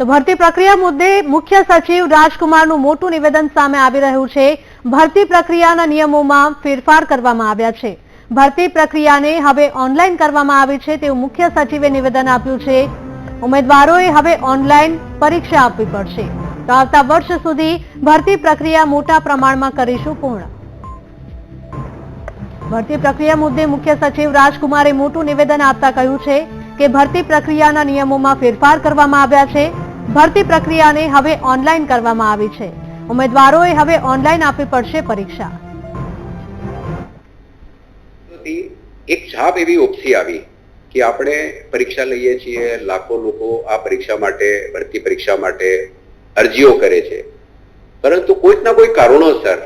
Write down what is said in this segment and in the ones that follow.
તો ભરતી પ્રક્રિયા મુદ્દે મુખ્ય સચિવ રાજકુમારનું મોટું નિવેદન સામે આવી રહ્યું છે। ભરતી પ્રક્રિયાના નિયમોમાં ફેરફાર કરવામાં આવ્યા છે। ભરતી પ્રક્રિયાને હવે ઓનલાઈન કરવામાં આવી છે તેવું મુખ્ય સચિવે નિવેદન આપ્યું છે। ઉમેદવારોએ હવે ઓનલાઈન પરીક્ષા આપવી પડશે। તો આવતા વર્ષ સુધી ભરતી પ્રક્રિયા મોટા પ્રમાણમાં કરીશું પૂર્ણ। ભરતી પ્રક્રિયા મુદ્દે મુખ્ય સચિવ રાજકુમારે મોટું નિવેદન આપતા કહ્યું છે કે ભરતી પ્રક્રિયાના નિયમોમાં ફેરફાર કરવામાં આવ્યા છે। ભરતી પ્રક્રિયાને હવે ઓનલાઈન કરવામાં આવી છે। ઉમેદવારોએ હવે ઓનલાઈન આપવી પડશે પરીક્ષા। એક છાપ એવી ઉપસી આવી કે આપણે પરીક્ષા લઈએ છીએ, લાખો લોકો આ પરીક્ષા માટે, ભરતી પરીક્ષા માટે અરજીઓ કરે છે, પરંતુ કોઈક ના કોઈ કારણોસર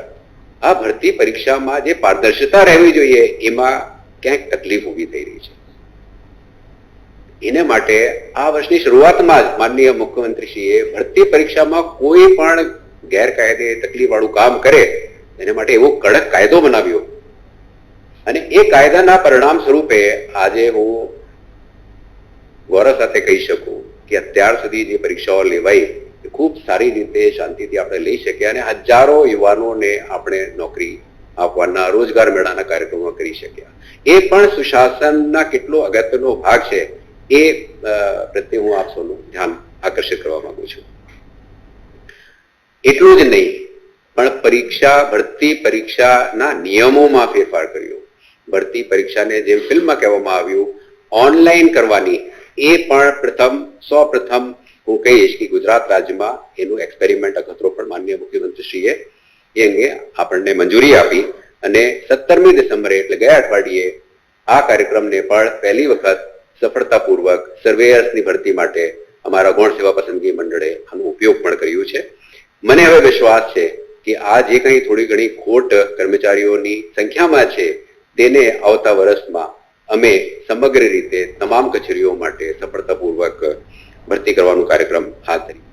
આ ભરતી પરીક્ષામાં જે પારદર્શિતા રહેવી જોઈએ એમાં ક્યાંક તકલીફ ઊભી થઈ રહી છે। એને માટે આ વર્ષની શરૂઆતમાં જ માનનીય મુખ્યમંત્રીશ્રીએ ભરતી પરીક્ષામાં કોઈ પણ ગેરકાયદે તકલીફવાળું કામ કરે એને માટે એવો કડક કાયદો બનાવ્યો અને એ કાયદાના પરિણામ સ્વરૂપે આજે હું ગૌરવ સાથે કહી શકું કે અત્યાર સુધી જે પરીક્ષાઓ લેવાઈ એ ખૂબ સારી રીતે શાંતિથી આપણે લઈ શક્યા અને હજારો યુવાનોને આપણે નોકરી આપવાના રોજગાર મેળાના કાર્યક્રમો કરી શક્યા। એ પણ સુશાસનના કેટલો અગત્યનો ભાગ છે એ પ્રત્યે હું આપ સૌનું ધ્યાન આકર્ષિત કરવા માંગુ છું। એટલું જ નહીં પણ ભરતી પરીક્ષાના નિયમોમાં ફેરફાર કર્યો। ભરતી પરીક્ષાને જેમ ફિલ્મમાં કહેવામાં આવ્યું ઓનલાઈન કરવાની એ પણ સૌપ્રથમ હું કહીશ કે ગુજરાત રાજ્યમાં એનું એક્સપેરિમેન્ટ અખતરો પણ માનનીય મુખ્યમંત્રીશ્રીએ એ અંગે આપણને મંજૂરી આપી અને 17મી ડિસેમ્બરે એટલે ગયા અઠવાડિયે આ કાર્યક્રમને પણ પહેલી વખત સફળતાપૂર્વક સર્વેયર્સની ભરતી માટે અમારા ગૌણ સેવા પસંદગી મંડળે આનો ઉપયોગ પણ કર્યું છે। મને હવે વિશ્વાસ છે કે આ જે કંઈ થોડી ઘણી ખોટ કર્મચારીઓની સંખ્યામાં છે તેને આવતા વર્ષમાં અમે સમગ્ર રીતે તમામ કચેરીઓ માટે સફળતાપૂર્વક ભરતી કરવાનો કાર્યક્રમ હાથ ધરી